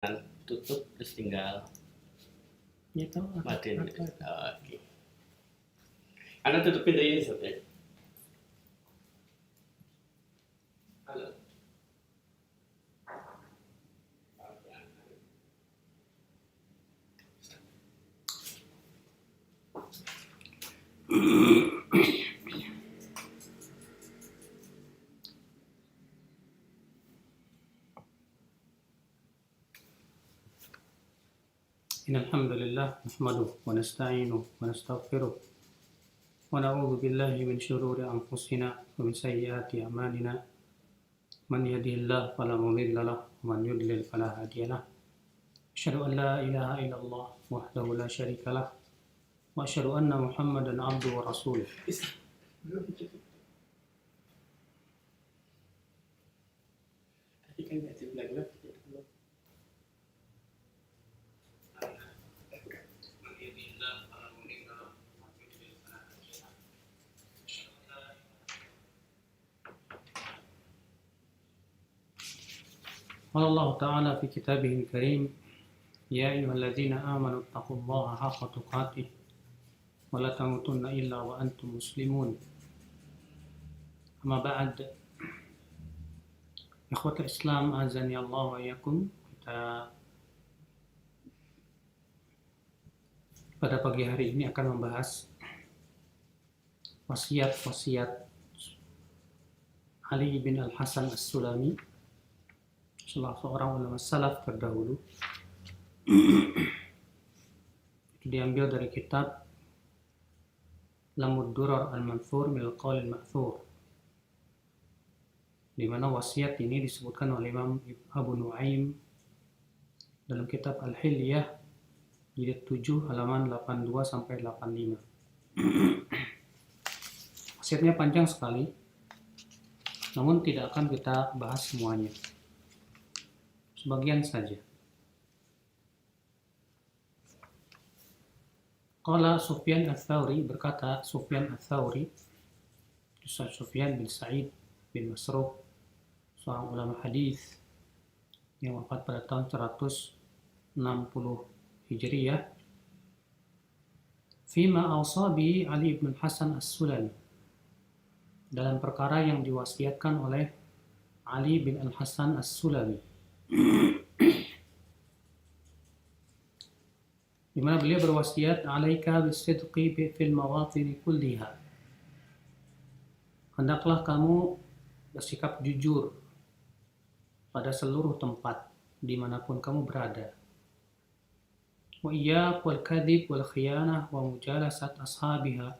tutup terus tinggal Gitu. matiin. Oke. Anda tutup pintu ini saja. Halo. إن الحمد لله نحمده ونستعينه ونستغفره ونعوذ بالله من شرور أنفسنا ومن سيئات أعمالنا من يهده الله فلا مضل له ومن يضلل فلا هادي له أشهد أن لا إله إلا الله وحده لا شريك له وأشهد أن محمدا عبده ورسوله Tadi kan nggak dibilang قال الله تعالى في كتابه الكريم يا أيها الذين آمنوا اتقوا الله حق تقاته ولا تموتن إلا وأنتم مسلمون أما بعد Ikhwatul Islam azani Allah wa iyyakum. Kita pada pagi hari ini akan membahas wasiat-wasiat Ali bin Al-Hasan As-Sulami, salah seorang ulama salaf terdahulu. Itu diambil dari kitab Lamud Durar Al-Manthur min Al-Qawl Al-Ma'thur, di mana wasiat ini disebutkan oleh Imam Abu Nuaim dalam kitab Al-Hilyah jilid 7 halaman 82 sampai 85. Wasiatnya panjang sekali, namun tidak akan kita bahas semuanya. Sebagian saja. Qala Sufyan Ats-Tsauri, berkata Sufyan Ats-Tsauri, Sufyan bin Sa'id bin Masruq, seorang ulama hadis yang wafat pada tahun 160 Hijriyah, fima awsa bihi Ali bin Hasan As-Sulami, dalam perkara yang diwasiatkan oleh Ali bin Al-Hasan As-Sulami, di mana beliau berwasiat, alaika bisidqi fil mawatin kulliha, hendaklah kamu bersikap jujur pada seluruh tempat dimanapun kamu berada. Wa iyyak wal kadhib wal khiyanah wa mujalasat ashabiha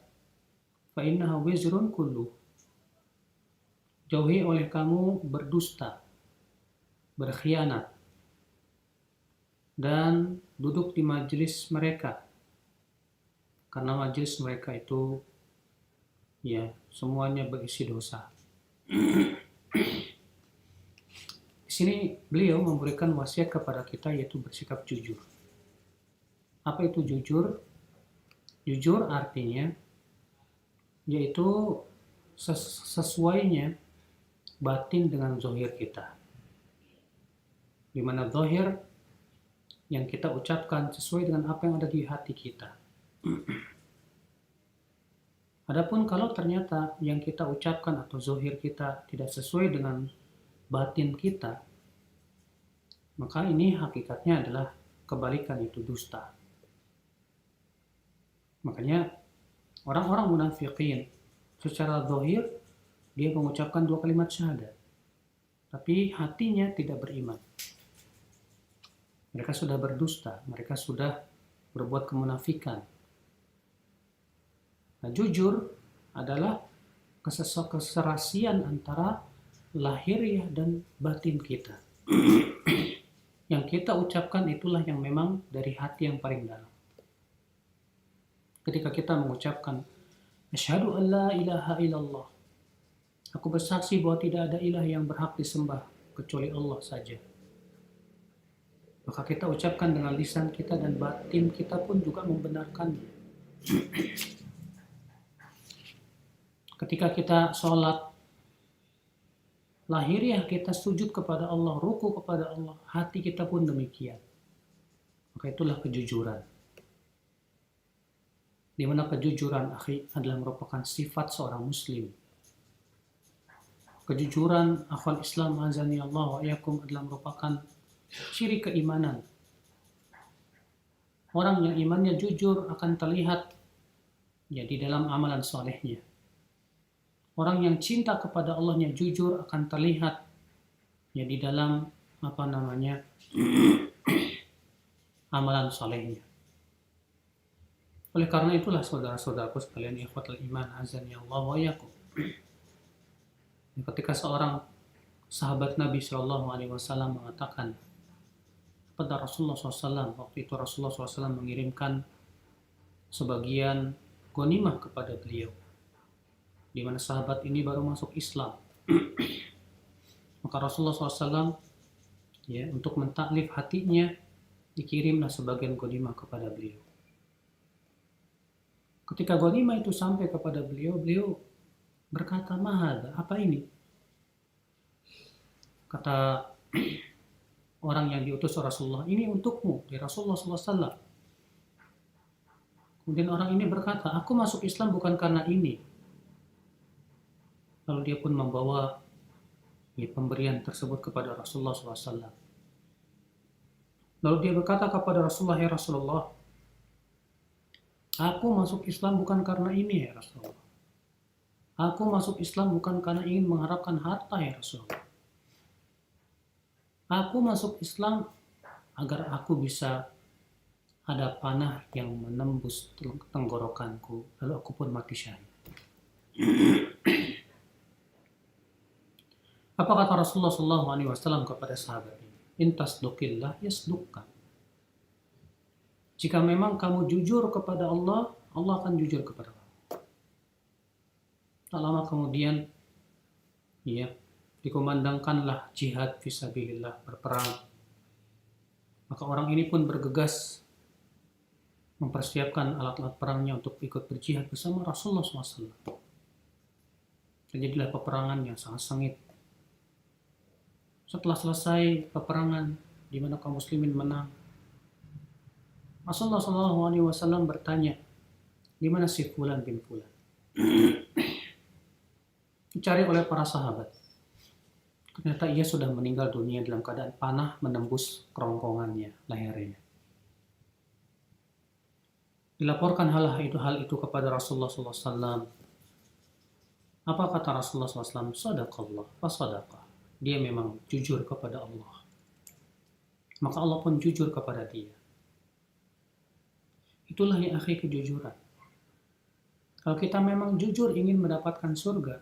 fa innaha wizrun kullu. Jauhi oleh kamu berdusta, berkhianat, dan duduk di majelis mereka, karena majelis mereka itu ya semuanya berisi dosa. Di sini beliau memberikan wasiat kepada kita, yaitu bersikap jujur. Apa itu jujur? Jujur artinya yaitu sesuainya batin dengan zahir kita, di mana zahir yang kita ucapkan sesuai dengan apa yang ada di hati kita. Adapun kalau ternyata yang kita ucapkan atau zahir kita tidak sesuai dengan batin kita, maka ini hakikatnya adalah kebalikan, itu dusta. Makanya orang-orang munafikin secara zahir dia mengucapkan 2 kalimat syahadat, tapi hatinya tidak beriman. Mereka sudah berdusta, mereka sudah berbuat kemunafikan. Nah, jujur adalah keserasian antara lahiriah dan batin kita. Yang kita ucapkan itulah yang memang dari hati yang paling dalam. Ketika kita mengucapkan asyhadu an la ilaha illallah, aku bersaksi bahwa tidak ada ilah yang berhak disembah kecuali Allah saja, maka kita ucapkan dengan lisan kita dan batin kita pun juga membenarkannya. Ketika kita sholat, lahiriah kita sujud kepada Allah, ruku kepada Allah, hati kita pun demikian. Maka itulah kejujuran. Di mana kejujuran, akhi, adalah merupakan sifat seorang muslim. Kejujuran akhwal Islam azani Allah wa iyakum adalah merupakan ciri keimanan. Orang yang imannya jujur akan terlihat ya di dalam amalan solehnya. Orang yang cinta kepada Allahnya jujur akan terlihat ya di dalam amalan solehnya. Oleh karena itulah saudara-saudaraku sekalian, ikhwatul iman azani Allah wa iyyakum. Ketika seorang sahabat Nabi Shallallahu Alaihi Wasallam mengatakan kepada Rasulullah SAW, waktu itu Rasulullah SAW mengirimkan sebagian ghanimah kepada beliau, di mana sahabat ini baru masuk Islam. Maka Rasulullah SAW ya untuk mentaklif hatinya dikirimlah sebagian ghanimah kepada beliau. Ketika ghanimah itu sampai kepada beliau, beliau berkata, "Mahada, apa ini?" Kata orang yang diutus Rasulullah, "Ini untukmu dari Rasulullah SAW." Kemudian orang ini berkata, "Aku masuk Islam bukan karena ini." Lalu dia pun membawa pemberian tersebut kepada Rasulullah SAW. Lalu dia berkata kepada Rasulullah, "Ya Rasulullah, aku masuk Islam bukan karena ini ya Rasulullah. Aku masuk Islam bukan karena ingin mengharapkan harta ya Rasulullah. Aku masuk Islam agar aku bisa ada panah yang menembus tenggorokanku, lalu aku pun mati syahid." Apa kata Rasulullah SAW kepada sahabat ini? "Intas dukillah yasdukka." Jika memang kamu jujur kepada Allah, Allah akan jujur kepada kamu. Tak lama kemudian, ya, dikumandangkanlah jihad fisabilillah, berperang. Maka orang ini pun bergegas mempersiapkan alat-alat perangnya untuk ikut berjihad bersama Rasulullah SAW. Terjadilah peperangan yang sangat sengit. Setelah selesai peperangan, di mana kaum muslimin menang, Rasulullah SAW bertanya, "Di mana si Fulan bin Fulan?" Dicari oleh para sahabat. Ternyata ia sudah meninggal dunia dalam keadaan panah menembus kerongkongannya, lehernya. Dilaporkan hal itu kepada Rasulullah SAW. Apa kata Rasulullah SAW? "Sadaqallah wa sadaqah." Dia memang jujur kepada Allah. Maka Allah pun jujur kepada dia. Itulah ya akhi kejujuran. Kalau kita memang jujur ingin mendapatkan surga,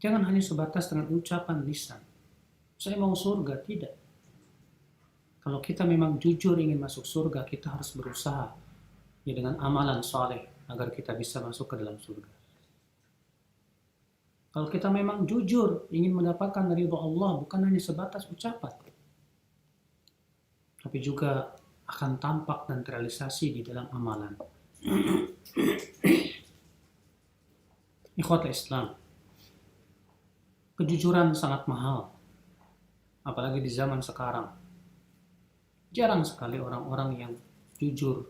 jangan hanya sebatas dengan ucapan lisan, "Saya mau surga," tidak. Kalau kita memang jujur ingin masuk surga, kita harus berusaha ya dengan amalan saleh agar kita bisa masuk ke dalam surga. Kalau kita memang jujur ingin mendapatkan ridha Allah, bukan hanya sebatas ucapan, tapi juga akan tampak dan terrealisasi di dalam amalan. Ikhwatul Islam, kejujuran sangat mahal, apalagi di zaman sekarang. Jarang sekali orang-orang yang jujur,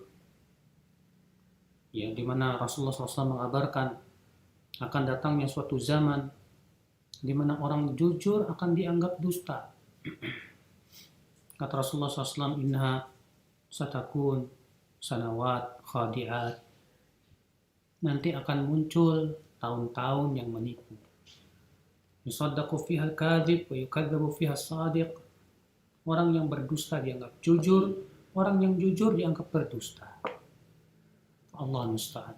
ya, di mana Rasulullah SAW mengabarkan akan datangnya suatu zaman di mana orang jujur akan dianggap dusta. Kata Rasulullah SAW, "Innaha satakun sanawat khadi'at." Nanti akan muncul tahun-tahun yang menipu. Yusaddaqu fiha al-kadhib wa yukadzabu fiha as-sadiq. Orang yang berdusta dianggap jujur, orang yang jujur dianggap berdusta. Allah musta'an.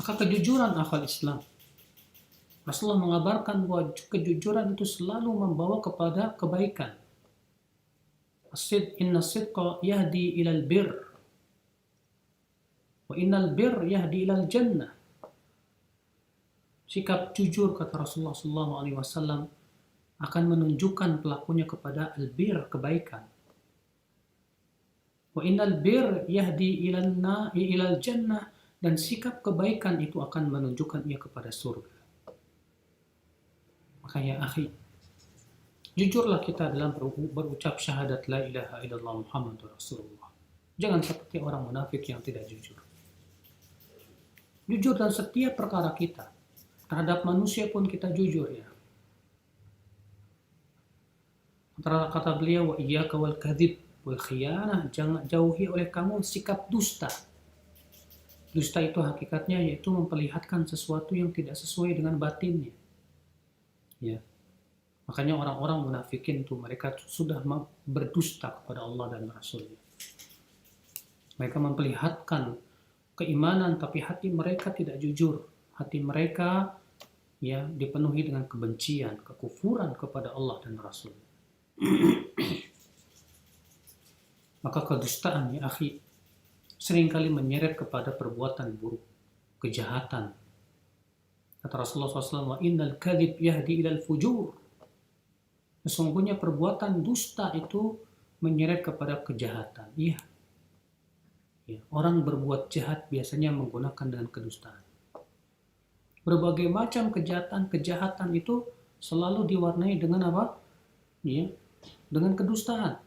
Maka kejujuran akal Islam, Rasulullah mengabarkan bahwa kejujuran itu selalu membawa kepada kebaikan. Inna sidqa yahdi ilal bir, wa innal bir yahdi ilal jannah. Sikap jujur, kata Rasulullah SAW, akan menunjukkan pelakunya kepada albir, kebaikan. Wa innal bir yahdi ilal jannah, dan sikap kebaikan itu akan menunjukkan ia kepada surga. Maka ya akhi, jujurlah kita dalam berucap syahadat la ilaha illallah Muhammadur Rasulullah. Jangan seperti orang munafik yang tidak jujur. Jujur dalam setiap perkara kita. Terhadap manusia pun kita jujur ya. Antara kata beliau, wa iyyaka wal kadzib wal khiyanah, jangan jauhi oleh kamu sikap dusta. Dusta itu hakikatnya yaitu memperlihatkan sesuatu yang tidak sesuai dengan batinnya. Ya. Makanya orang-orang munafikin itu mereka sudah berdusta kepada Allah dan Rasulnya. Mereka memperlihatkan keimanan tapi hati mereka tidak jujur. Hati mereka ya dipenuhi dengan kebencian, kekufuran kepada Allah dan Rasul. Maka kedustaan ya akhi seringkali menyeret kepada perbuatan buruk, kejahatan. Kata Rasulullah SAW, wa innal kadhib yahdi ilal fujur. Sesungguhnya perbuatan dusta itu menyeret kepada kejahatan. Iya. Ya, orang berbuat jahat biasanya menggunakan dengan kedustaan. Berbagai macam kejahatan itu selalu diwarnai dengan apa? Ya, dengan kedustaan.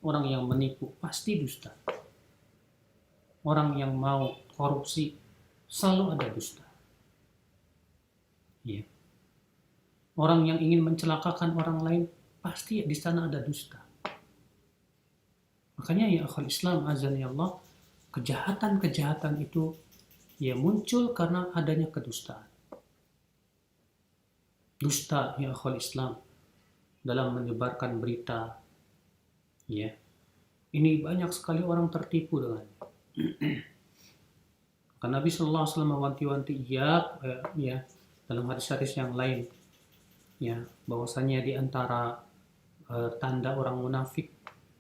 Orang yang menipu pasti dusta. Orang yang mau korupsi selalu ada dusta. Ya. Orang yang ingin mencelakakan orang lain pasti di sana ada dusta. Makanya ya akhul Islam azan ya Allah, kejahatan-kejahatan itu ya muncul karena adanya kedustaan. Dusta ya akhul Islam dalam menyebarkan berita, ya ini banyak sekali orang tertipu dengan. Karena Nabi Sallallahu Alaihi Wasallam mewanti-wanti ya dalam hadis-hadis yang lain, ya bahwasanya di antara tanda orang munafik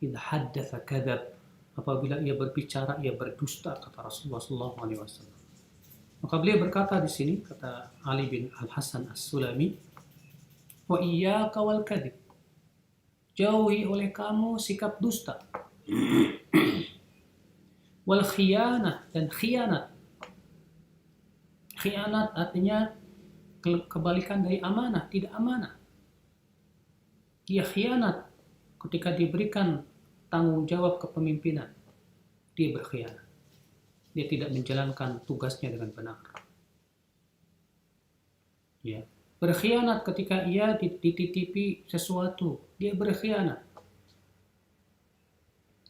idza haddatsa kadzab, apabila ia berbicara ia berdusta, kata Rasulullah Sallallahu Alaihi Wasallam. Maka beliau berkata di sini, kata Ali bin Al Hasan As-Sulami, wa iyyaka wal kadzib, jauhi oleh kamu sikap dusta, wal khiyanah, dan khianat. Khianat artinya kebalikan dari amanah, tidak amanah. Dia khianat ketika diberikan tanggung jawab kepemimpinan, dia berkhianat. Dia tidak menjalankan tugasnya dengan benar. Ya, berkhianat ketika ia dititipi sesuatu, dia berkhianat.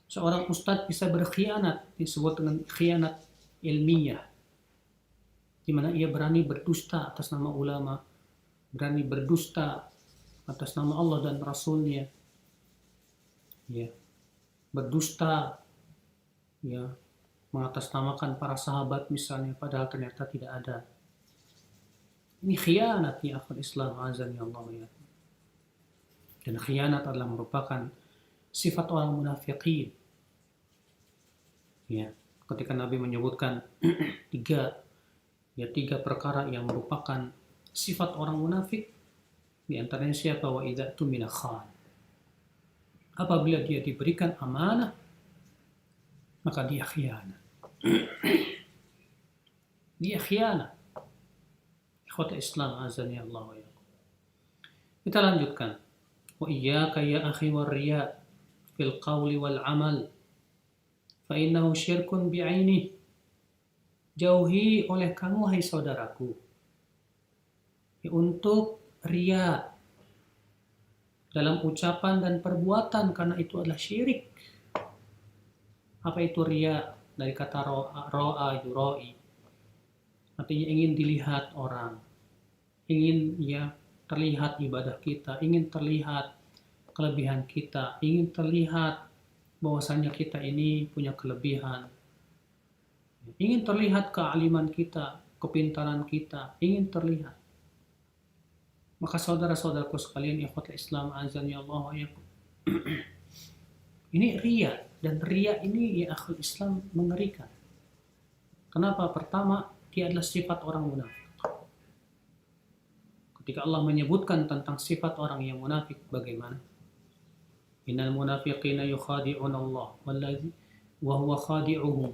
Seorang ustadz bisa berkhianat, disebut dengan khianat ilmiah, di mana ia berani berdusta atas nama ulama, berani berdusta atas nama Allah dan Rasulnya, ya, berdusta, ya, mengatasnamakan para sahabat misalnya, padahal ternyata tidak ada. Ini khianat ya akhul Islam azan ya Allah ya. Dan khianat adalah merupakan sifat orang munafikin. Ya, ketika Nabi menyebutkan tiga perkara yang merupakan sifat orang munafik, di antaranya siapa? Wa idza tumina khan. Apabila dia diberikan amanah, maka dia khianat. Dia khianat. Ikhwata Islam azani Allah wa yakum. Kita lanjutkan. Wa iyyaka ya akhi war-riya fil qawli wal amal fa innahu syirkun bi'ainih. Jauhi oleh kamu hai saudaraku untuk riya dalam ucapan dan perbuatan, karena itu adalah syirik. Apa itu riya? Dari kata ro'a yura'i, artinya ingin dilihat orang, ingin ya terlihat ibadah kita, ingin terlihat kelebihan kita, ingin terlihat bahwasanya kita ini punya kelebihan, ingin terlihat kealiman kita, kepintaran kita, ingin terlihat. Maka saudara-saudaraku sekalian, ikhwatul Islam azani Allah wa yakum, ini riya, dan riya ini ya akhul Islam mengerikan. Kenapa? Pertama, dia adalah sifat orang munafik. Ketika Allah menyebutkan tentang sifat orang yang munafik, bagaimana? Innal munafiqina yukhadi'una Allah wallazi wa huwa khadi'uhum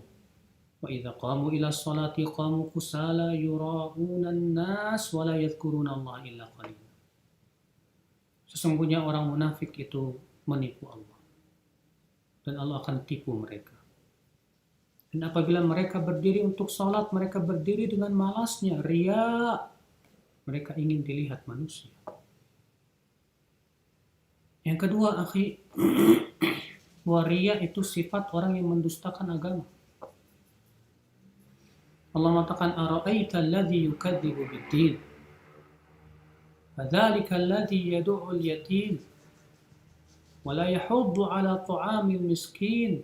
wa idza qamu ila sholati qamu kusala yura'una an-nas wa la yadhkuruna Allah illa qalila. Sesungguhnya orang munafik itu menipu Allah. Dan Allah akan tipu mereka. Dan apabila mereka berdiri untuk sholat, mereka berdiri dengan malasnya, ria. Mereka ingin dilihat manusia. Yang kedua, akhi, bahwa ria itu sifat orang yang mendustakan agama. Allah mengatakan, "Ara'aita alladhi yukadzibu bid-din? Fadzalika alladhi yad'u al-yatim wa la yahuddu 'ala ta'amil miskin.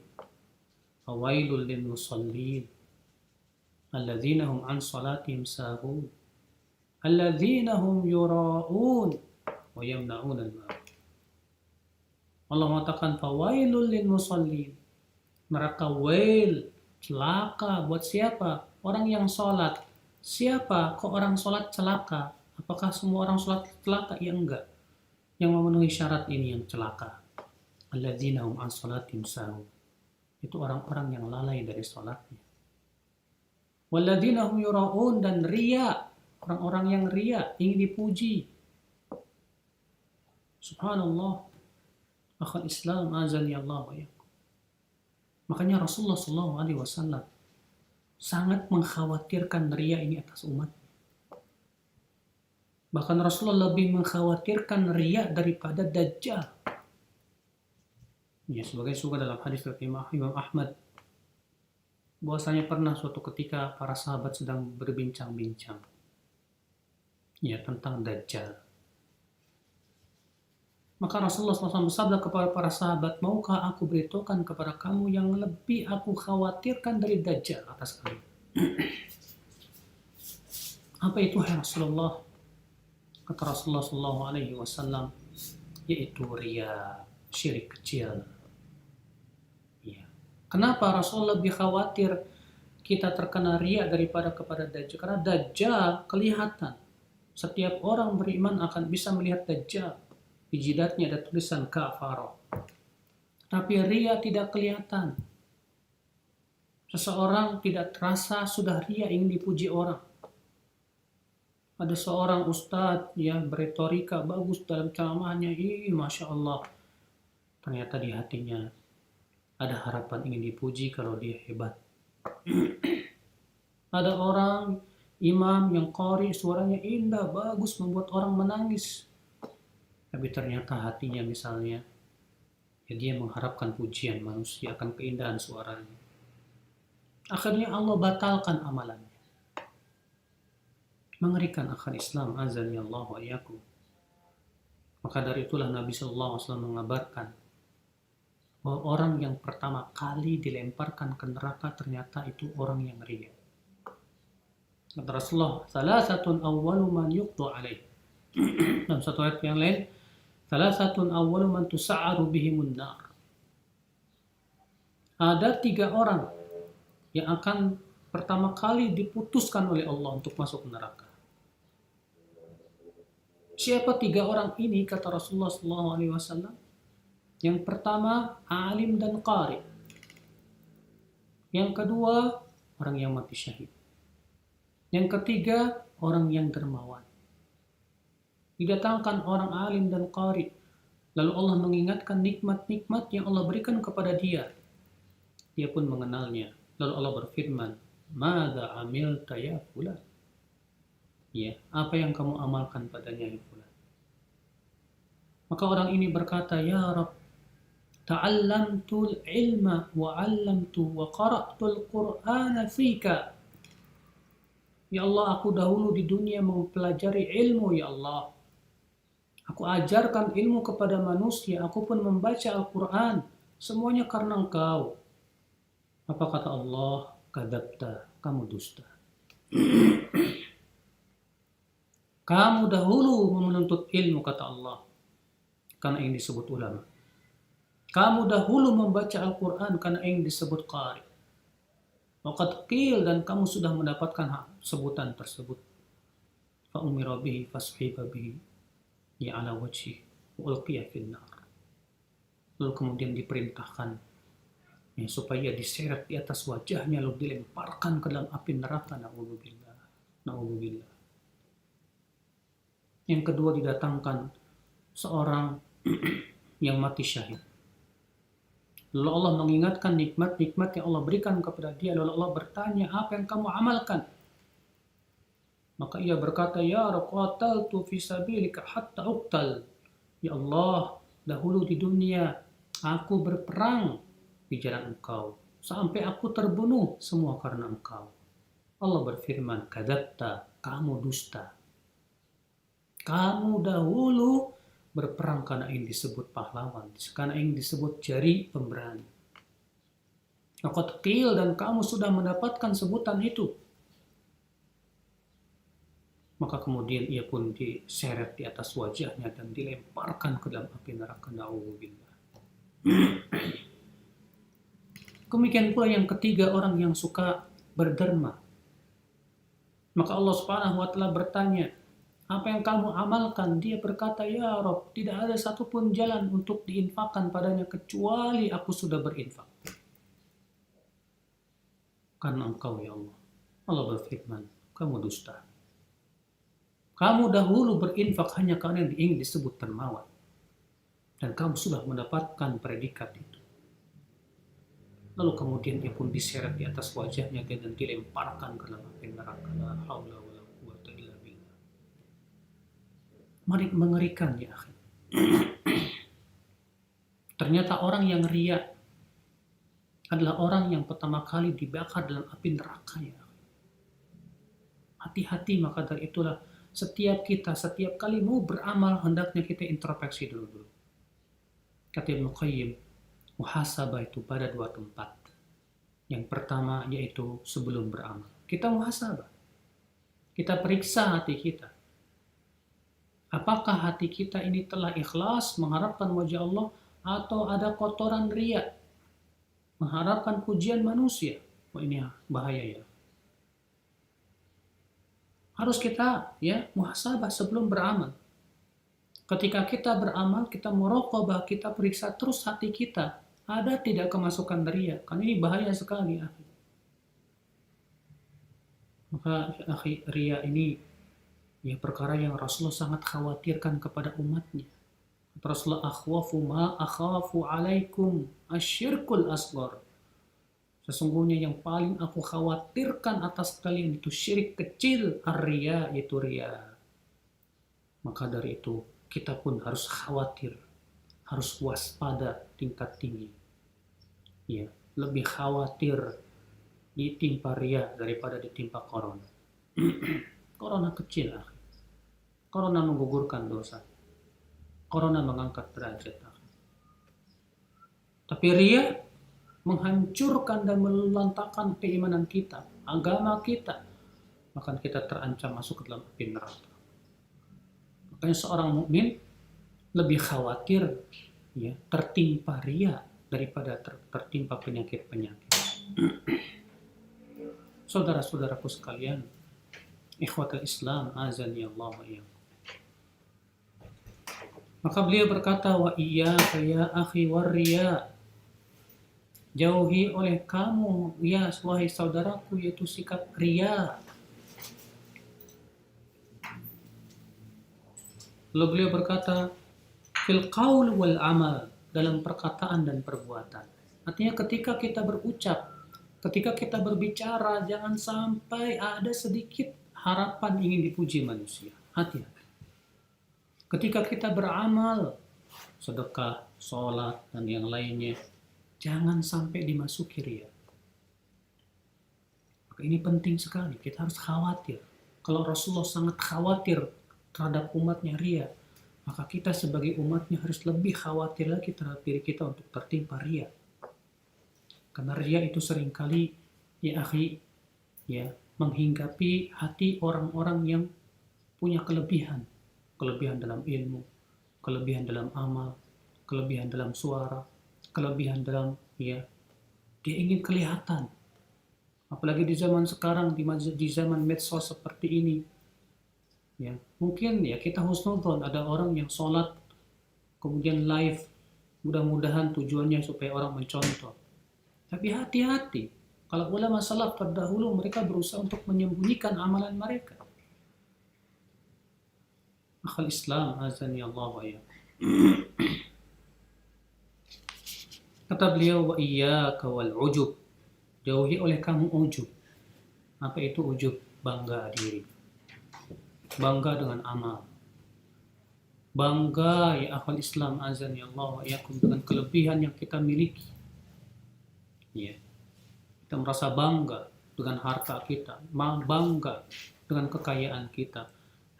Fawailul lil musallin alladzina hum 'an salatihim sahun alladzina hum yura'un wa yamna'un al-ma'ruf." Allah mengatakan fawailul lil musallin. Neraka wail, celaka buat siapa? Orang yang sholat. Siapa kok orang sholat celaka? Apakah semua orang sholat celaka? Ya enggak. Yang memenuhi syarat ini yang celaka. Alladzina hum an sholatihim sahun. Itu orang-orang yang lalai dari sholatnya. Walladzina hum yura'un, dan ria. Orang-orang yang ria, ingin dipuji. Subhanallah. Akhal Islam azani Allah wa yakum. Makanya Rasulullah SAW sangat mengkhawatirkan ria ini atas umat. Bahkan Rasulullah lebih mengkhawatirkan ria daripada Dajjal. Ya, sebagai suka dalam hadis dari Imam Ahmad, bahwasanya pernah suatu ketika para sahabat sedang berbincang-bincang ya tentang Dajjal. Maka Rasulullah SAW bersabda kepada para sahabat, "Maukah aku beritahukan kepada kamu yang lebih aku khawatirkan dari Dajjal atas kalian?" Apa itu, hai Rasulullah? Kata Rasulullah SAW, yaitu ria, syirik kecil. Ya. Kenapa Rasulullah lebih khawatir kita terkena ria daripada kepada Dajjal? Karena Dajjal kelihatan. Setiap orang beriman akan bisa melihat Dajjal. Di jidatnya ada tulisan kafarah. Tapi ria tidak kelihatan. Seseorang tidak terasa sudah ria ingin dipuji orang. Ada seorang ustadz yang beretorika bagus dalam ceramahnya, Masya Allah. Ternyata di hatinya ada harapan ingin dipuji kalau dia hebat. Ada orang imam yang qari, suaranya indah, bagus, membuat orang menangis. Tapi ternyata hatinya misalnya, ya dia mengharapkan pujian manusia akan keindahan suaranya. Akhirnya Allah batalkan amalannya. Mengerikan akan Islam, azani Allah wa iyyakum. Maka dari itulah Nabi SAW mengabarkan bahwa orang yang pertama kali dilemparkan ke neraka ternyata itu orang yang ria. Kata Rasulullah, "Salasatun awwalu man yuqdu alaih." Dalam satu ayat yang lain, "Salasatun awwalu man tusa'aru bihimun nar." Ada 3 orang yang akan pertama kali diputuskan oleh Allah untuk masuk neraka. Siapa 3 orang ini? Kata Rasulullah SAW. Yang pertama, alim dan qari. Yang kedua, orang yang mati syahid. Yang ketiga, orang yang dermawan. Didatangkan orang alim dan qari. Lalu Allah mengingatkan nikmat-nikmat yang Allah berikan kepada dia. Dia pun mengenalnya. Lalu Allah berfirman, "Madza amilta ya fulan?" Ya, apa yang kamu amalkan padanya ya fulan? Maka orang ini berkata, "Ya Rabb, ta'allamtul ilma wa 'allamtu wa qara'tul Qur'ana fika." Ya Allah, aku dahulu di dunia mempelajari ilmu, ya Allah. Aku ajarkan ilmu kepada manusia, aku pun membaca Al-Quran. Semuanya karena Engkau. Apa kata Allah? Kadzabta, kamu dusta. Kamu dahulu menuntut ilmu, kata Allah. Karena yang disebut ulama. Kamu dahulu membaca Al-Quran karena yang disebut qari. Waqad qil, dan kamu sudah mendapatkan sebutan tersebut. Fa umira bihi fashiba bihi ya ala wajhi wa ulqiya fin nar. Lalu kemudian diperintahkan ya, supaya diseret di atas wajahnya lalu dilemparkan ke dalam api neraka. Na'udzubillah. Yang kedua didatangkan seorang yang mati syahid. Lalu Allah mengingatkan nikmat-nikmat yang Allah berikan kepada dia. Lalu Allah bertanya, apa yang kamu amalkan? Maka ia berkata, ya Rabb, qataltu fi sabilika hatta uqtal. Ya Allah, dahulu di dunia aku berperang di jalan Engkau sampai aku terbunuh, semua karena Engkau. Allah berfirman, kadzabta, kamu dusta. Kamu dahulu berperang karena ingin disebut pahlawan, karena ingin disebut jari pemberani. Laqad qil, dan kamu sudah mendapatkan sebutan itu. Maka kemudian ia pun diseret di atas wajahnya dan dilemparkan ke dalam api neraka. Na'udzubillah. Demikian pula yang ketiga, orang yang suka berderma. Maka Allah Subhanahu wa taala bertanya, apa yang kamu amalkan? Dia berkata, ya Rob, tidak ada satupun jalan untuk diinfakkan padanya kecuali aku sudah berinfak. Karena Engkau, ya Allah. Allah berfirman, kamu dusta. Kamu dahulu berinfak hanya karena yang ingin disebut dermawan. Dan kamu sudah mendapatkan predikat itu. Lalu kemudian dia pun diseret di atas wajahnya dan dilemparkan ke dalam api neraka. La haula wala quwwata illa billah. Mengerikan ya akhi. Ternyata orang yang riya adalah orang yang pertama kali dibakar dalam api neraka ya. Hati-hati, maka dari itulah setiap kali mau beramal hendaknya kita introspeksi dulu. Kata Ibnu Qayyim, muhasabah itu pada dua tempat. Yang pertama yaitu sebelum beramal. Kita muhasabah. Kita periksa hati kita. Apakah hati kita ini telah ikhlas mengharapkan wajah Allah atau ada kotoran riya, mengharapkan pujian manusia? Wah, ini bahaya ya. Harus kita muhasabah sebelum beramal. Ketika kita beramal, kita muraqabah, kita periksa terus hati kita. Ada tidak kemasukan riya? Kan ini bahaya sekali. Akhi. Maka akhi, riya ini perkara yang Rasulullah sangat khawatirkan kepada umatnya. Rasulullah, akhwafu ma akhafu alaikum asyirkul asghar. Sesungguhnya yang paling aku khawatirkan atas kalian itu syirik kecil, ar-riya, yaitu riya. Maka dari itu kita pun harus khawatir, harus waspada tingkat tinggi. Ya, lebih khawatir ditimpa riya daripada ditimpa corona. Corona kecil, akhi. Corona menggugurkan dosa. Corona mengangkat derajat, akhi. Tapi riya menghancurkan dan melantakkan keimanan kita, agama kita, maka kita terancam masuk ke dalam api neraka. Makanya seorang mukmin lebih khawatir tertimpa riya daripada tertimpa penyakit-penyakit. Saudara-saudaraku sekalian, ikhwatul Islam, azani Allah wa iyyakum. Maka beliau berkata, wa iyyaka ya akhi war-riya. Jauhi oleh kamu, ya wahai saudaraku, yaitu sikap riya. Lalu beliau berkata, fil qaul wal amal, dalam perkataan dan perbuatan. Artinya ketika kita berucap, ketika kita berbicara, jangan sampai ada sedikit harapan ingin dipuji manusia. Hati-hati. Ketika kita beramal, sedekah, sholat, dan yang lainnya, jangan sampai dimasuki riya. Maka ini penting sekali, kita harus khawatir. Kalau Rasulullah sangat khawatir terhadap umatnya riya, maka kita sebagai umatnya harus lebih khawatir lagi terhadap diri kita untuk tertimpa riya. Karena riya itu seringkali, ya akhi, menghinggapi hati orang-orang yang punya kelebihan. Kelebihan dalam ilmu, kelebihan dalam amal, kelebihan dalam suara, kelebihan dalam dia ingin kelihatan. Apalagi di zaman sekarang, di zaman medsos seperti ini, mungkin kita husnudzon, ada orang yang sholat kemudian live, mudah-mudahan tujuannya supaya orang mencontoh. Tapi hati-hati, kalau ulama salaf terdahulu mereka berusaha untuk menyembunyikan amalan mereka. Akhal Islam, azani Allah wa iyyakum. Kata beliau, wa iyyaka wal ujub. Jauhi oleh kamu ujub. Apa itu ujub? Bangga diri. Bangga dengan amal. Bangga ya akhwal Islam azan ya Allah wa iyakum dengan kelebihan yang kita miliki. Ya. Kita merasa bangga dengan harta kita, bangga dengan kekayaan kita,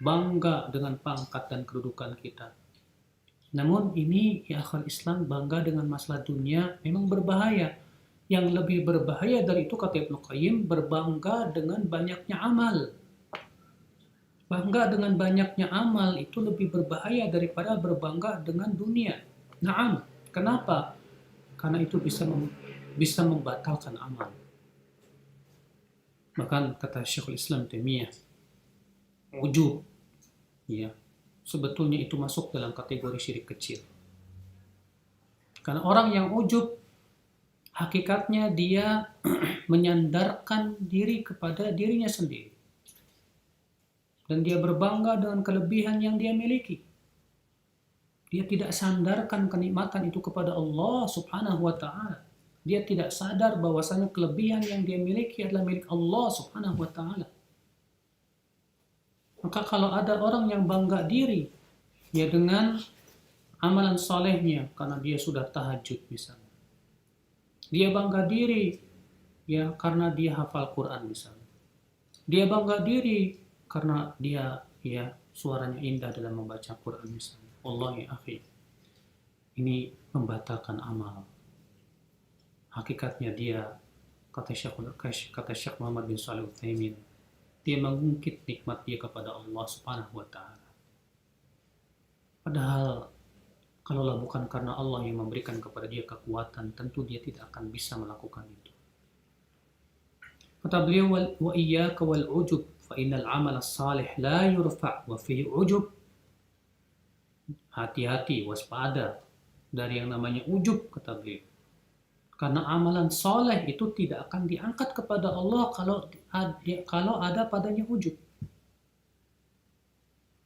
bangga dengan pangkat dan kedudukan kita. Namun ini ya akhwal Islam, bangga dengan masalah dunia memang berbahaya. Yang lebih berbahaya dari itu kata Ibnu Qayyim, berbangga dengan banyaknya amal. Bangga dengan banyaknya amal itu lebih berbahaya daripada berbangga dengan dunia. Naam. Kenapa? Karena itu bisa membatalkan amal. Bahkan kata Syekhul Islam Taimiyah, ujub, ya, sebetulnya itu masuk dalam kategori syirik kecil. Karena orang yang ujub, hakikatnya dia menyandarkan diri kepada dirinya sendiri. Dan dia berbangga dengan kelebihan yang dia miliki. Dia tidak sandarkan kenikmatan itu kepada Allah Subhanahu wa Ta'ala. Dia tidak sadar bahwasanya kelebihan yang dia miliki adalah milik Allah Subhanahu wa Ta'ala. Maka kalau ada orang yang bangga diri ya dengan amalan solehnya karena dia sudah tahajud misalnya. Dia bangga diri ya karena dia hafal Quran misalnya. Dia bangga diri karena dia ya suaranya indah dalam membaca Quran misalnya. Allah ya akhi, ini membatalkan amal. Hakikatnya dia, kata Syekh Muhammad bin Shalih Al-Utsaimin, dia mengungkit nikmat dia kepada Allah Subhanahu wa Ta'ala. Padahal kalaulah bukan karena Allah yang memberikan kepada dia kekuatan, tentu dia tidak akan bisa melakukan itu. Kata beliau, wa iyyaka wal ujub fa innal amal as-salih la yurfa' wa fihi ujub. Hati-hati, waspada dari yang namanya ujub, kata beliau. Karena amalan soleh itu tidak akan diangkat kepada Allah kalau ada padanya ujub.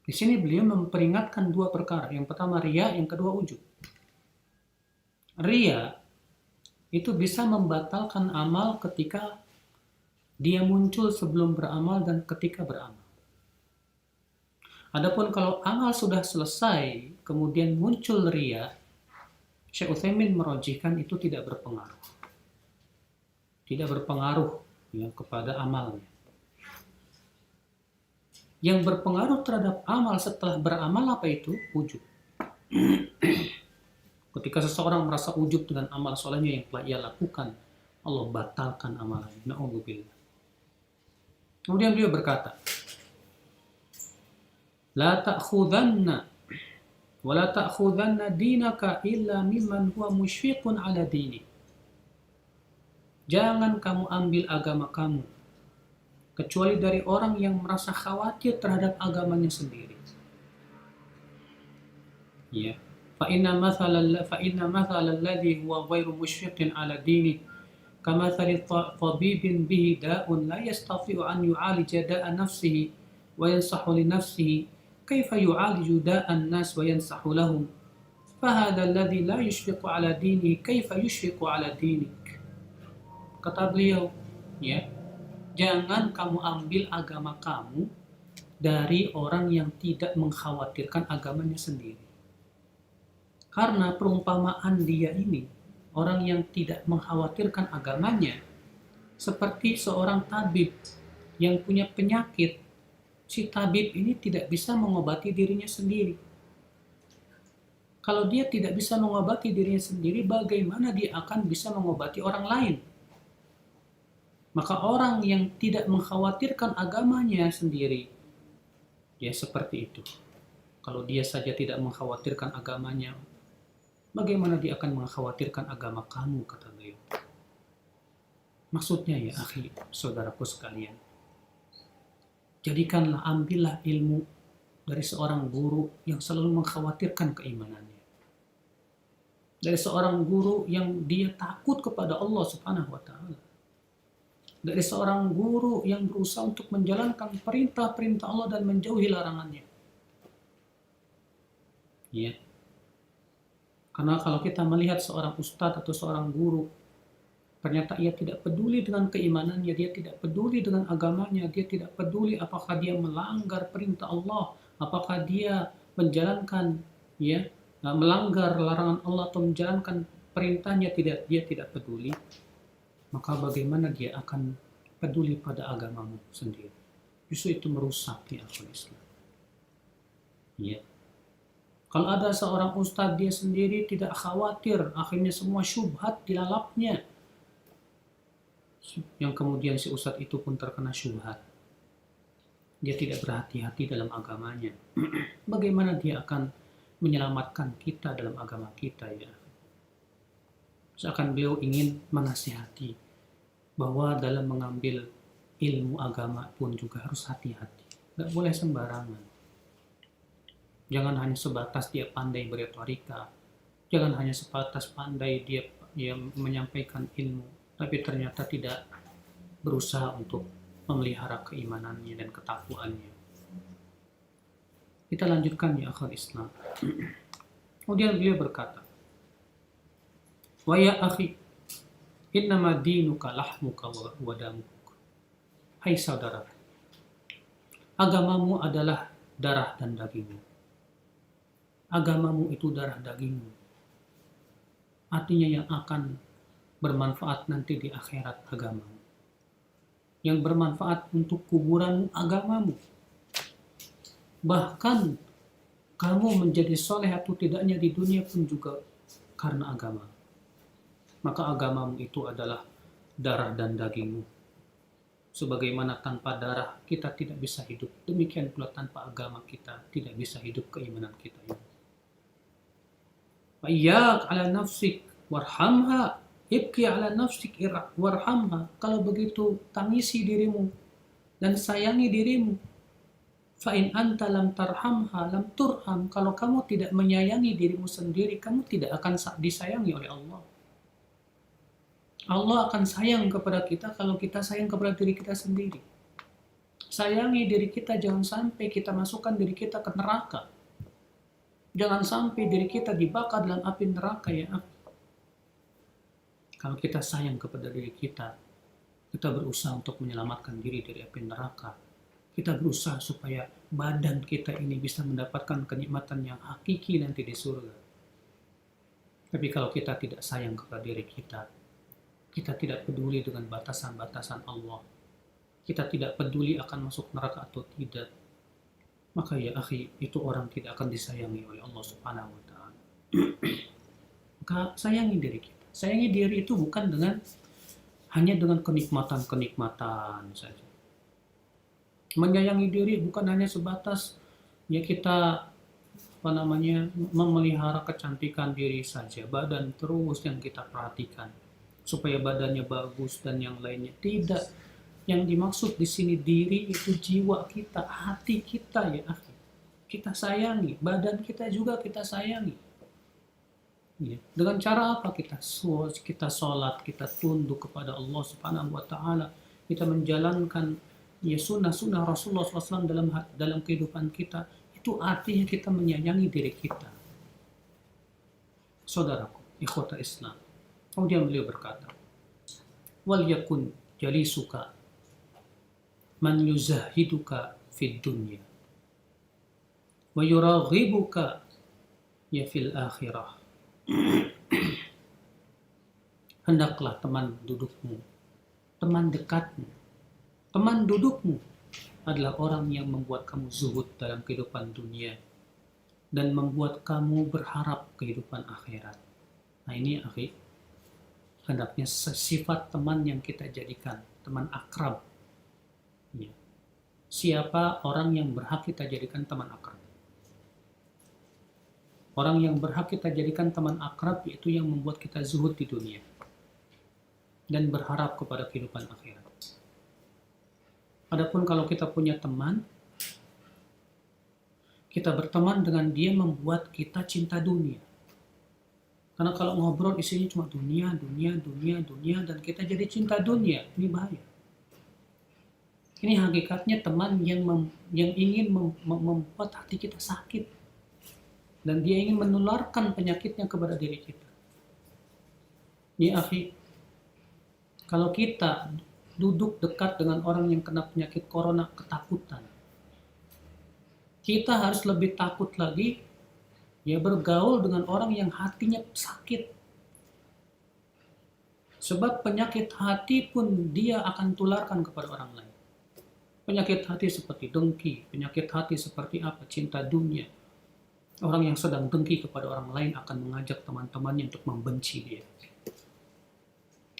Di sini beliau memperingatkan dua perkara. Yang pertama riya, yang kedua ujub. Riya itu bisa membatalkan amal ketika dia muncul sebelum beramal dan ketika beramal. Adapun kalau amal sudah selesai, kemudian muncul riya, Syekh Utsaimin merojihkan itu tidak berpengaruh. Tidak berpengaruh ya, kepada amalnya. Yang berpengaruh terhadap amal setelah beramal apa itu? Ujub. Ketika seseorang merasa ujub dengan amal solehnya yang telah ia lakukan, Allah batalkan amalannya. Na'udzubillah. Kemudian beliau berkata, La ta'khudanna wa la ta'khudanna dinaka illa mimman huwa musyfiqun ala dini. Jangan kamu ambil agama kamu kecuali dari orang yang merasa khawatir terhadap agamanya sendiri. Ya. Fa inna mathala alladhi huwa ghairu musyfiqin ala dini kamathali tabibin bihi da'un la yastati'u an yu'alija da'a nafsihi wa yansahu li nafsihi kaifa yu'aliju da'an nas wa yansahu lahum fahadha alladhi la yushfiqu ala dinihi kaifa yushfiqu ala dinik. Kata beliau, ya, jangan kamu ambil agama kamu dari orang yang tidak mengkhawatirkan agamanya sendiri. Karena perumpamaan dia ini, orang yang tidak mengkhawatirkan agamanya, seperti seorang tabib yang punya penyakit. Si tabib ini tidak bisa mengobati dirinya sendiri. Kalau dia tidak bisa mengobati dirinya sendiri, bagaimana dia akan bisa mengobati orang lain? Maka orang yang tidak mengkhawatirkan agamanya sendiri, ya seperti itu. Kalau dia saja tidak mengkhawatirkan agamanya, bagaimana dia akan mengkhawatirkan agama kamu, kata beliau. Maksudnya ya akhi, saudaraku sekalian, jadikanlah, ambillah ilmu dari seorang guru yang selalu mengkhawatirkan keimanannya. Dari seorang guru yang dia takut kepada Allah Subhanahu wa Ta'ala. Dari seorang guru yang berusaha untuk menjalankan perintah-perintah Allah dan menjauhi larangannya. Ya. Karena kalau kita melihat seorang ustadz atau seorang guru, ternyata ia tidak peduli dengan keimanannya, dia tidak peduli dengan agamanya, dia tidak peduli apakah dia melanggar perintah Allah, apakah dia menjalankan melanggar larangan Allah atau menjalankan perintahnya, dia tidak peduli. Maka bagaimana dia akan peduli pada agamamu sendiri? Justru itu merusak di akal Islam. Ya. Kalau ada seorang ustadz, dia sendiri tidak khawatir, akhirnya semua syubhat dilalapnya. Yang kemudian si ustadz itu pun terkena syubhat. Dia tidak berhati-hati dalam agamanya. Bagaimana dia akan menyelamatkan kita dalam agama kita, ya? Seakan beliau ingin menasihati bahwa dalam mengambil ilmu agama pun juga harus hati-hati. Gak boleh sembarangan. Jangan hanya sebatas dia pandai beretorika, jangan hanya sebatas pandai dia menyampaikan ilmu, tapi ternyata tidak berusaha untuk memelihara keimanannya dan ketakwaannya. Kita lanjutkan ya akhul Islam. Kemudian beliau berkata, wa ya akhi, innama dinuka lahmuka wa damuka. Hai saudara, agamamu adalah darah dan dagingmu. Agamamu itu darah dagingmu. Artinya yang akan bermanfaat nanti di akhirat agamamu. Yang bermanfaat untuk kuburanmu agamamu. Bahkan kamu menjadi soleh atau tidaknya di dunia pun juga karena agama. Maka agamamu itu adalah darah dan dagingmu. Sebagaimana tanpa darah kita tidak bisa hidup, demikian pula tanpa agama kita tidak bisa hidup keimanan kita ini. Wa'iyyak ala nafsik warhamha, ibki ala nafsik warhamha. Kalau begitu tangisi dirimu dan sayangi dirimu. Fa'in anta lam tarhamha lam turham. Kalau kamu tidak menyayangi dirimu sendiri, kamu tidak akan disayangi oleh Allah. Allah akan sayang kepada kita kalau kita sayang kepada diri kita sendiri. Sayangi diri kita, jangan sampai kita masukkan diri kita ke neraka. Jangan sampai diri kita dibakar dalam api neraka, ya. Kalau kita sayang kepada diri kita berusaha untuk menyelamatkan diri dari api neraka. Kita berusaha supaya badan kita ini bisa mendapatkan kenikmatan yang hakiki nanti di surga. Tapi kalau kita tidak sayang kepada diri kita tidak peduli dengan batasan-batasan Allah, kita tidak peduli akan masuk neraka atau tidak, maka ya akhi, itu orang tidak akan disayangi oleh Allah Subhanahu wa ta'ala. Maka sayangi diri kita. Sayangi diri itu bukan hanya dengan kenikmatan-kenikmatan saja. Menyayangi diri bukan hanya sebatas kita memelihara kecantikan diri saja, badan terus yang kita perhatikan supaya badannya bagus dan yang lainnya. Tidak. Yang dimaksud di sini diri itu jiwa kita, hati kita, ya akhi. Kita sayangi, badan kita juga kita sayangi. Ya. Dengan cara apa? Kita sholat, kita tunduk kepada Allah Subhanahu wa ta'ala, kita menjalankan sunnah-sunnah Rasulullah SAW dalam kehidupan kita. Itu artinya kita menyayangi diri kita. Saudaraku, ikhwata Islam. Kemudian beliau berkata, wal yakun jalisuka man yuzahiduka fid dunya wa yuraghibuka fil akhirah. Hendaklah teman dudukmu, teman dekatmu, teman dudukmu adalah orang yang membuat kamu zuhud dalam kehidupan dunia dan membuat kamu berharap kehidupan akhirat. Nah ini akhi, hendaknya sifat teman yang kita jadikan, teman akrab. Ya. Siapa orang yang berhak kita jadikan teman akrab? Orang yang berhak kita jadikan teman akrab yaitu yang membuat kita zuhud di dunia dan berharap kepada kehidupan akhirat. Adapun kalau kita punya teman, kita berteman dengan dia membuat kita cinta dunia. Karena kalau ngobrol isinya cuma dunia, dan kita jadi cinta dunia, ini bahaya. Ini hakikatnya teman yang ingin membuat hati kita sakit. dan dia ingin menularkan penyakitnya kepada diri kita. Ya akhi, kalau kita duduk dekat dengan orang yang kena penyakit corona ketakutan, kita harus lebih takut lagi ya bergaul dengan orang yang hatinya sakit. Sebab penyakit hati pun dia akan tularkan kepada orang lain. Penyakit hati seperti dengki, penyakit hati seperti apa? Cinta dunia. Orang yang sedang dengki kepada orang lain akan mengajak teman-temannya untuk membenci dia.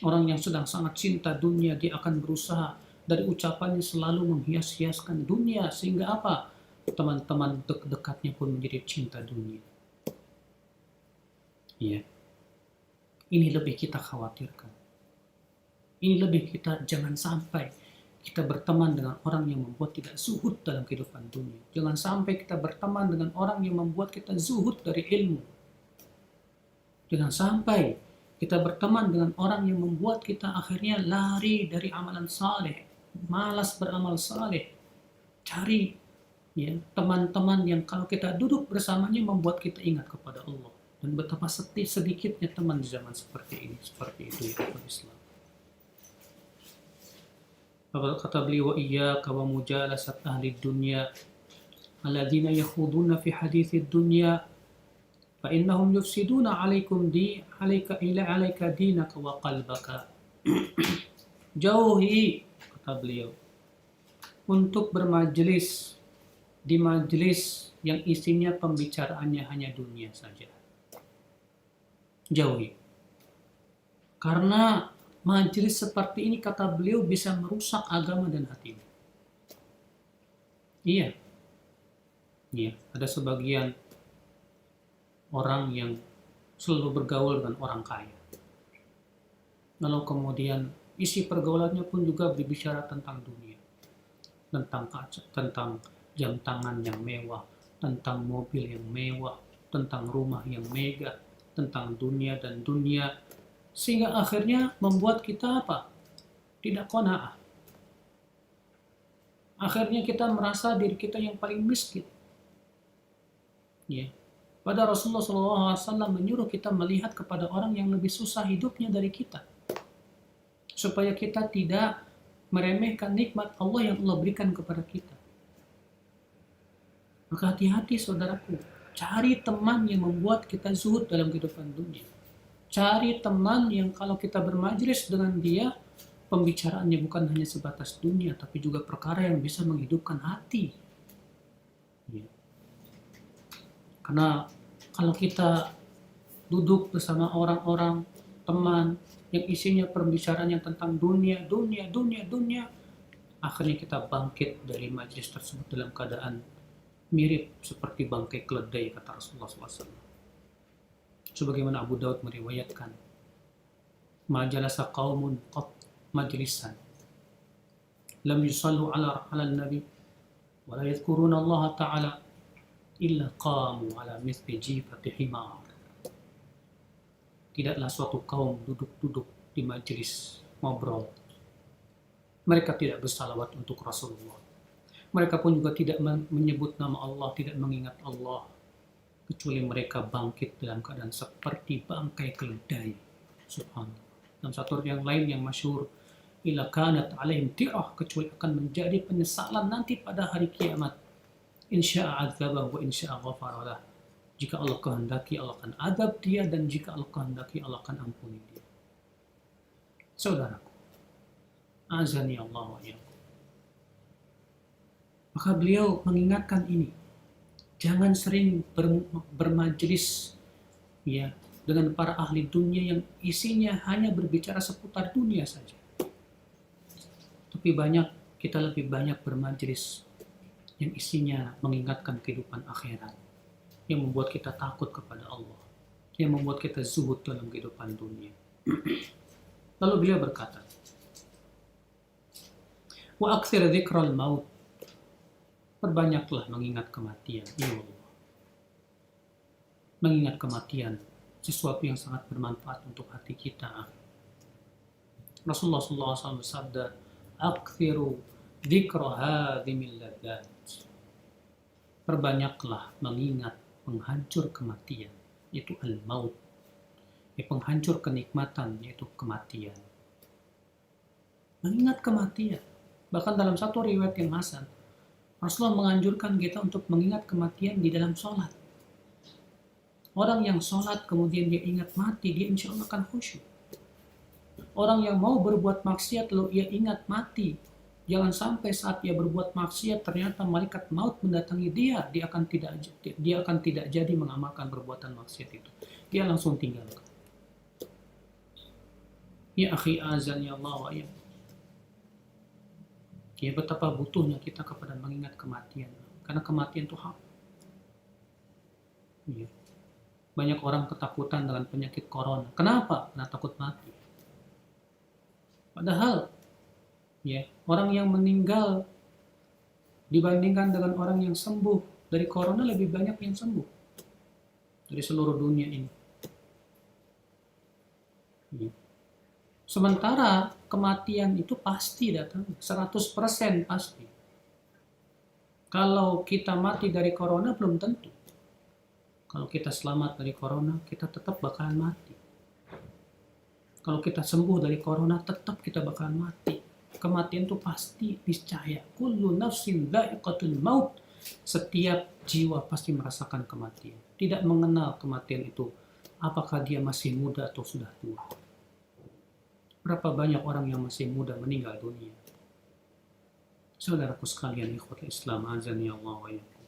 Orang yang sedang sangat cinta dunia, dia akan berusaha dari ucapannya selalu menghias-hiaskan dunia, sehingga apa? Teman-teman dekatnya pun menjadi cinta dunia. Iya. Ini lebih kita khawatirkan. Ini lebih kita jangan sampai kita berteman dengan orang yang membuat kita zuhud dalam kehidupan dunia. Jangan sampai kita berteman dengan orang yang membuat kita zuhud dari ilmu. Jangan sampai kita berteman dengan orang yang membuat kita akhirnya lari dari amalan saleh, malas beramal saleh. Cari ya teman-teman yang kalau kita duduk bersamanya membuat kita ingat kepada Allah. Dan betapa sedikitnya teman di zaman seperti ini, seperti itu ya Islam. Kata beliau, wa iyyaka wa mujalasat ahli dunya alladzina yakhuduna fi haditsid dunya fa innahum yufsiduna 'alaika dinaka wa qalbaka. Jauhi, kata beliau, untuk bermajelis di majelis yang isinya pembicaraannya hanya dunia saja. Jauhi. Karena majelis seperti ini, kata beliau, bisa merusak agama dan hatimu. Iya. Iya, ada sebagian orang yang selalu bergaul dengan orang kaya. Lalu kemudian isi pergaulannya pun juga berbicara tentang dunia. Tentang kaca, tentang jam tangan yang mewah, tentang mobil yang mewah, tentang rumah yang megah, tentang dunia dan dunia, sehingga akhirnya membuat kita apa? Tidak qanaah. Akhirnya kita merasa diri kita yang paling miskin. Ya. Pada Rasulullah SAW menyuruh kita melihat kepada orang yang lebih susah hidupnya dari kita, supaya kita tidak meremehkan nikmat Allah yang Allah berikan kepada kita. Maka hati-hati saudaraku, cari teman yang membuat kita zuhud dalam kehidupan dunia. Cari teman yang kalau kita bermajelis dengan dia, pembicaraannya bukan hanya sebatas dunia, tapi juga perkara yang bisa menghidupkan hati. Ya. Karena kalau kita duduk bersama orang-orang, teman, yang isinya pembicaraan yang tentang dunia, akhirnya kita bangkit dari majelis tersebut dalam keadaan mirip seperti bangkai keledai, kata Rasulullah SAW. Sebagaimana Abu Daud meriwayatkan, majalasa qaumun qat majlisan lam yusallu ala nabi wa la yadhkuruna Allah ta'ala illa qamu ala mithli jifati himar. Tidaklah suatu kaum duduk-duduk di majelis ngobrol, mereka tidak bersalawat untuk Rasulullah. Mereka pun juga tidak menyebut nama Allah, tidak mengingat Allah, kecuali mereka bangkit dalam keadaan seperti bangkai keledai. Subhanallah. Dalam satu yang lain yang masyhur, ila kanat alaihim ti'ah, kecuali akan menjadi penyesalan nanti pada hari kiamat. Insya'a adzabah wa insya'a ghafaralah. Jika Allah kehendaki, Allah akan adab dia, dan jika Allah kehendaki, Allah akan ampuni dia. Saudaraku, azani Allah wa iyyakum. Maka beliau mengingatkan ini, jangan sering bermajelis ya dengan para ahli dunia yang isinya hanya berbicara seputar dunia saja. Tapi kita lebih banyak bermajelis yang isinya mengingatkan kehidupan akhirat, yang membuat kita takut kepada Allah, yang membuat kita zuhud dalam kehidupan dunia. Lalu beliau berkata, wa aktsir dzikral maut, perbanyaklah mengingat kematian. Ya Allah. Mengingat kematian, sesuatu yang sangat bermanfaat untuk hati kita. Rasulullah SAW bersabda, "Aktsiru dzikra hadzimil ladzat." Perbanyaklah mengingat penghancur kematian, yaitu al-maut. Penghancur kenikmatan, yaitu kematian. Mengingat kematian. Bahkan dalam satu riwayat yang hasan, Rasulullah menganjurkan kita untuk mengingat kematian di dalam sholat. Orang yang sholat kemudian dia ingat mati, dia insya Allah akan khusyuk. Orang yang mau berbuat maksiat lalu ia ingat mati, jangan sampai saat ia berbuat maksiat ternyata malaikat maut mendatangi dia, dia akan tidak jadi mengamalkan perbuatan maksiat itu. Dia langsung tinggalkan. Ya akhi azan ya Allah wa ya. Ya betapa butuhnya kita kepada mengingat kematian. Karena kematian itu hak. Ya. Banyak orang ketakutan dengan penyakit corona. Kenapa? Karena takut mati. Padahal ya, orang yang meninggal dibandingkan dengan orang yang sembuh dari corona lebih banyak yang sembuh dari seluruh dunia ini. Ya. Sementara kematian itu pasti datang, 100% pasti. Kalau kita mati dari corona belum tentu. Kalau kita selamat dari corona, kita tetap bakalan mati. Kalau kita sembuh dari corona, tetap kita bakalan mati. Kematian itu pasti niscaya. Kullu nafsin dha'iqatul maut. Setiap jiwa pasti merasakan kematian. Tidak mengenal kematian itu. Apakah dia masih muda atau sudah tua. Berapa banyak orang yang masih muda meninggal dunia. Saudaraku sekalian, ikhwatul Islam, azani Allah wa yakum.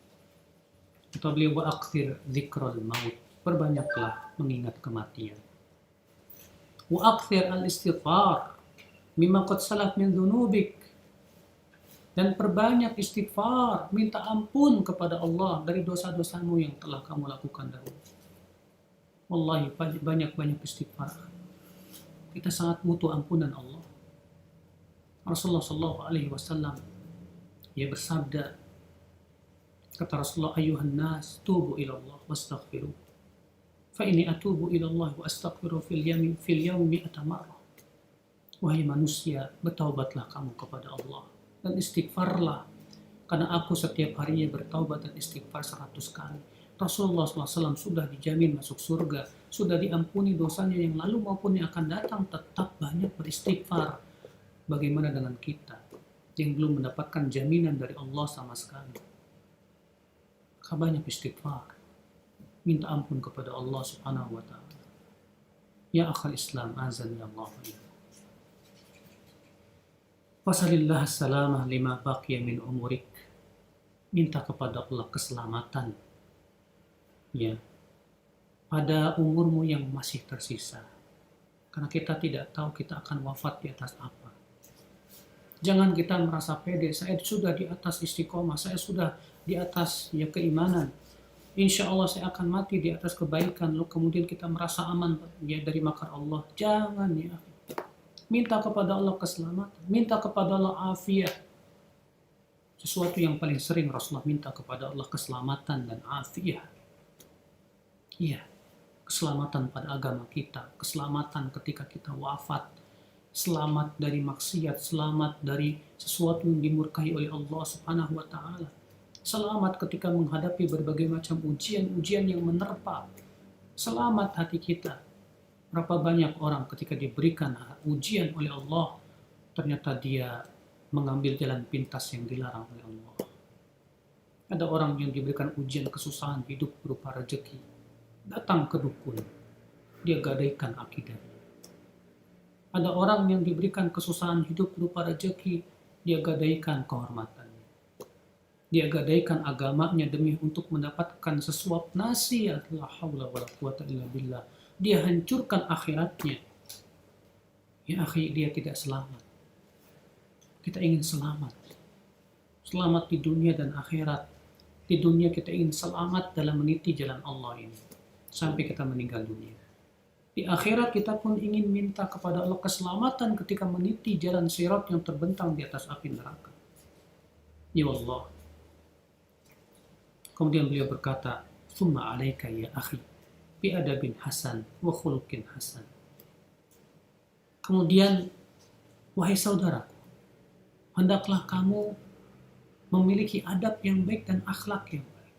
Kata beliau, wa akthir dzikral maut. Perbanyaklah mengingat kematian. Wa akthir al-istighfar mimma qad salaf min dzunubik. Dan perbanyak istighfar, minta ampun kepada Allah dari dosa-dosamu yang telah kamu lakukan dahulu. Wallahi, banyak-banyak istighfar. Kita sangat butuh ampunan Allah. Rasulullah SAW ia bersabda, kata Rasulullah, ayuhan nas tubu ilallah wastaghfiru fa inni atubu ilallah wa astaghfiru fil yawmi atamarrah. Wahai manusia, bertaubatlah kamu kepada Allah dan istighfarlah, karena aku setiap harinya bertaubat dan istighfar 100 kali. Rasulullah SAW sudah dijamin masuk surga, sudah diampuni dosanya yang lalu maupun yang akan datang, tetap banyak beristighfar. Bagaimana dengan kita yang belum mendapatkan jaminan dari Allah sama sekali? Banyak istighfar, minta ampun kepada Allah Subhanahu wa ta'ala. Ya akhal Islam, azan ya Allah. Wasalillah salamah lima baqiya min umurik. Minta kepada Allah keselamatan ya pada umurmu yang masih tersisa, karena kita tidak tahu kita akan wafat di atas apa. Jangan kita merasa pede, saya sudah di atas istiqomah, saya sudah di atas ya keimanan, insya Allah saya akan mati di atas kebaikan, lalu kemudian kita merasa aman ya dari makar Allah. Jangan ya, minta kepada Allah keselamatan, minta kepada Allah afiat. Sesuatu yang paling sering Rasulullah minta kepada Allah keselamatan dan afiat. Iya, keselamatan pada agama kita, keselamatan ketika kita wafat, selamat dari maksiat, selamat dari sesuatu yang dimurkai oleh Allah Subhanahu wa ta'ala, selamat ketika menghadapi berbagai macam ujian-ujian yang menerpa, selamat hati kita. Berapa banyak orang ketika diberikan ujian oleh Allah, ternyata dia mengambil jalan pintas yang dilarang oleh Allah. Ada orang yang diberikan ujian kesusahan hidup berupa rezeki, datang ke dukun, dia gadaikan akidahnya. Ada orang yang diberikan kesusahan hidup berupa rezeki, dia gadaikan kehormatannya. Dia gadaikan agamanya demi untuk mendapatkan sesuap nasi, la haula wala quwata illa billah. Dia hancurkan akhiratnya. Ya akhi, dia tidak selamat. Kita ingin selamat. Selamat di dunia dan akhirat. Di dunia kita ingin selamat dalam meniti jalan Allah ini sampai kita meninggal dunia. Di akhirat kita pun ingin minta kepada Allah keselamatan ketika meniti jalan sirat yang terbentang di atas api neraka. Ya Allah. Kemudian beliau berkata, "Tsumma 'alaika ya akhi bi adabin hasan wa khuluqin hasan." Kemudian, wahai saudaraku, hendaklah kamu memiliki adab yang baik dan akhlak yang baik.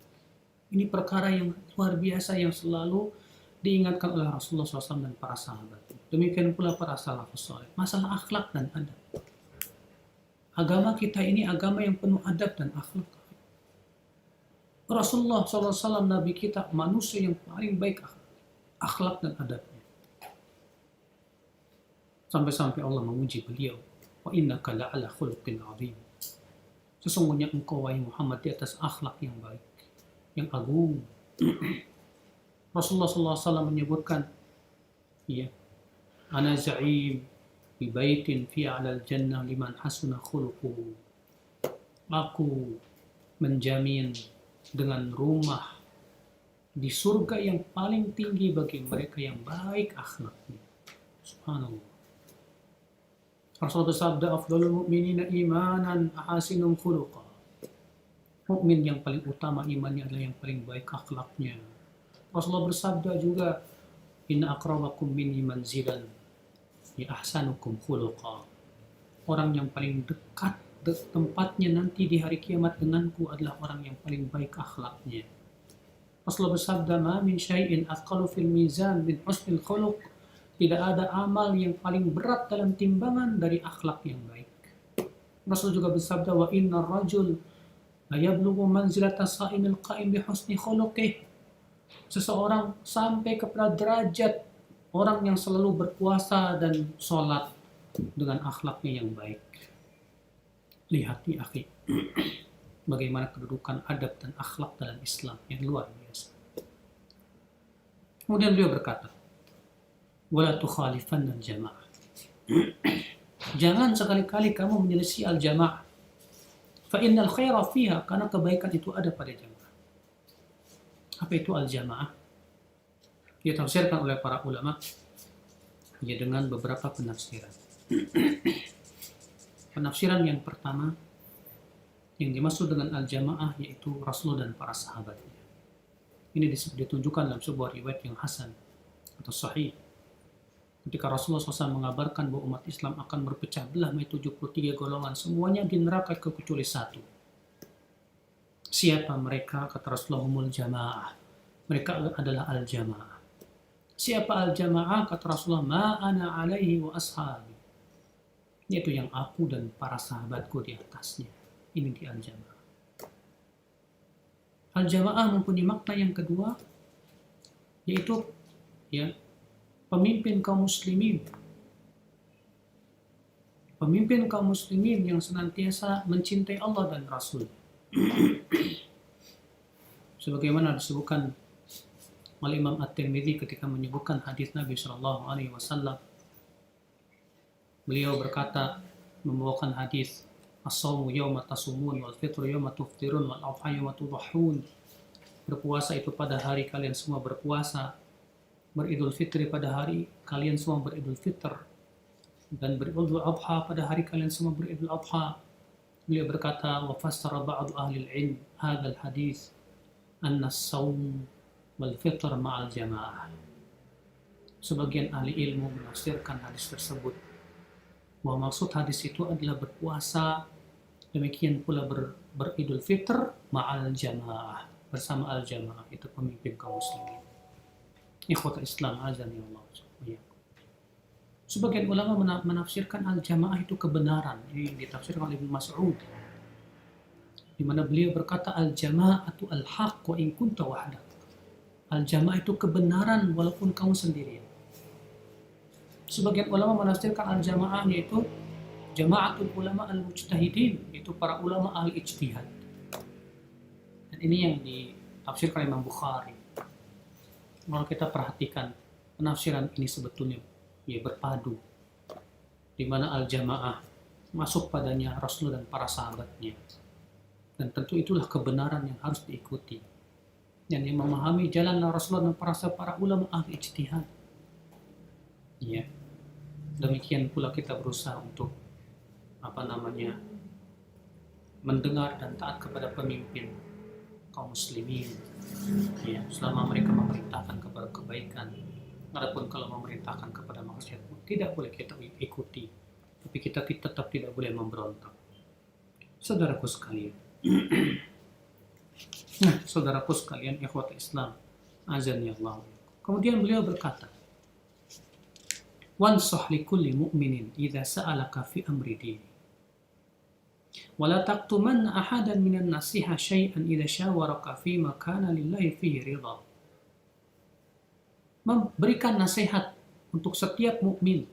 Ini perkara yang luar biasa yang selalu diingatkan oleh Rasulullah SAW dan para sahabat. Demikian pula para salafus saleh. Masalah akhlak dan adab. Agama kita ini agama yang penuh adab dan akhlak. Rasulullah SAW, Nabi kita, manusia yang paling baik akhlak dan adabnya. Sampai-sampai Allah memuji beliau. Wa innaka la'ala khuluqin 'adzim. Sesungguhnya engkau wahai Muhammad di atas akhlak yang baik, yang agung. Rasulullah SAW menyebutkan, ya, ana za'im bi baitin fi 'alal jannah liman hasuna khuluquhu. Aku menjamin dengan rumah di surga yang paling tinggi bagi mereka yang baik akhlaknya. Subhanallah. Rasulullah bersabda, afdalul mu'minina imanan ahasinuhum khuluqa. Mukmin yang paling utama imannya adalah yang paling baik akhlaknya. Rasulullah bersabda juga, inna akramakum minni manzilan ya ahsanukum khuluqa. Orang yang paling dekat tempatnya nanti di hari kiamat denganku adalah orang yang paling baik akhlaknya. Rasulullah bersabda, ma min syai'in athqalu fil mizan min husnil khuluq. Tidak ada amal yang paling berat dalam timbangan dari akhlak yang baik. Rasul juga bersabda, wa inna rajul la yablughu manzilata sa'imil qa'im bi husni khuluqih. Seseorang sampai kepada derajat orang yang selalu berpuasa dan sholat dengan akhlaknya yang baik. Lihat nih akhi, bagaimana kedudukan adab dan akhlak dalam Islam yang luar biasa. Kemudian beliau berkata, wala tukhalifanna al-jamaah. Jangan sekali-kali kamu menyelisih al-jamaah. Fa innal khaira fiha, karena kebaikan itu ada pada jamaah. Apa itu al-jamaah? Ditafsirkan oleh para ulama ya dengan beberapa penafsiran. Penafsiran yang pertama yang dimaksud dengan al-jamaah yaitu Rasulullah dan para sahabatnya. Ini ditunjukkan dalam sebuah riwayat yang hasan atau sahih. Ketika Rasulullah SAW mengabarkan bahwa umat Islam akan berpecah belah menjadi 73 golongan, semuanya di neraka kecuali satu. Siapa mereka? Kata Rasulullah, humul jamaah. Mereka adalah al-jamaah. Siapa al-jamaah? Kata Rasulullah, ma ana alaihi wa ashabi. Yaitu yang aku dan para sahabatku di atasnya. Ini di al-jamaah. Al-jamaah mempunyai makna yang kedua, yaitu ya, pemimpin kaum muslimin. Pemimpin kaum muslimin yang senantiasa mencintai Allah dan Rasul. Sebagaimana disebutkan oleh Imam At-Tirmidzi ketika menyebutkan hadis Nabi Shallallahu Alaihi Wasallam, beliau berkata, membawakan hadis, as-sawmu yawma tasumun wal fitru yawma tuftirun wal adha yawma tudahhun. Berpuasa itu pada hari kalian semua berpuasa, beridul fitri pada hari kalian semua beridul fitr, dan beridul adha pada hari kalian semua beridul adha. Beliau berkata, wa fassara ba'd ahli al-ilm hadzal hadis anna as-sawm wal fitr ma'al jamaah. Sebagian ahli ilmu menafsirkan hadis tersebut bahwa maksud hadis itu adalah berpuasa, demikian pula beridul fitr ma'al jamaah, bersama al-jamaah, itu pemimpin kaum muslimin. Ikhwatul Islam azani Allah. Sebagian ulama menafsirkan al-jamaah itu kebenaran. Ini ditafsirkan oleh Ibnu Mas'ud, di mana beliau berkata al-jama'atu al-haq wa in kunta wahdak. Al-jamaah itu kebenaran walaupun kamu sendirian. Sebagian ulama menafsirkan al-jamaah yaitu jama'atul ulama al-mujtahidin, itu para ulama ahli ijtihad. Dan ini yang ditafsirkan Imam Bukhari. Kalau kita perhatikan penafsiran ini sebetulnya ya berpadu, di mana al-jamaah masuk padanya Rasulullah dan para sahabatnya, dan tentu itulah kebenaran yang harus diikuti, dan yang memahami jalan Rasulullah dan para ulama ahli ijtihad. Ya, demikian pula kita berusaha untuk mendengar dan taat kepada pemimpin kaum muslimin, ya, selama mereka memerintahkan kepada kebaikan. Adapun kalau memerintahkan kepada maksiat, tidak boleh kita ikuti, tapi kita tetap tidak boleh memberontak. Saudaraku sekalian, Nah, saudaraku sekalian, ikhwat Islam, azan ya Allah. Kemudian beliau berkata, "Wansah likulli mu'minin idza sa'alaka fi amri dini. Wala taktumanna ahadan minan nasiha syai'an idza syawaraka fi ma kana lillahi fihi ridha." Memberikan nasihat untuk setiap mukmin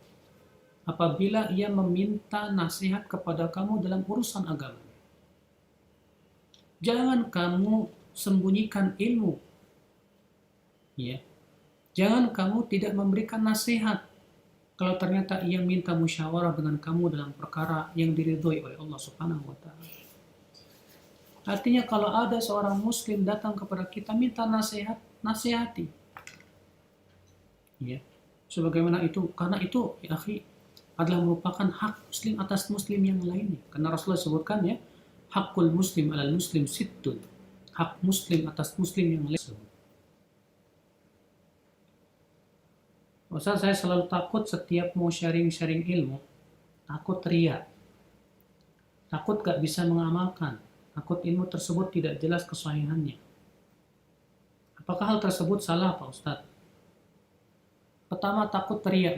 apabila ia meminta nasihat kepada kamu dalam urusan agama. Jangan kamu sembunyikan ilmu. Ya. Jangan kamu tidak memberikan nasihat kalau ternyata ia minta musyawarah dengan kamu dalam perkara yang diridhoi oleh Allah Subhanahu wa taala. Artinya kalau ada seorang muslim datang kepada kita minta nasihat, nasihati. Ya. Sebagaimana itu, karena itu ya akhi adalah merupakan hak muslim atas muslim yang lainnya. Karena Rasulullah sebutkan ya, hakul muslim alal muslim sittun. Hak muslim atas muslim yang lain. Ustaz, saya selalu takut setiap mau sharing-sharing ilmu, takut riya, takut gak bisa mengamalkan, takut ilmu tersebut tidak jelas kesahihannya. Apakah hal tersebut salah Pak Ustaz? Pertama, takut riya.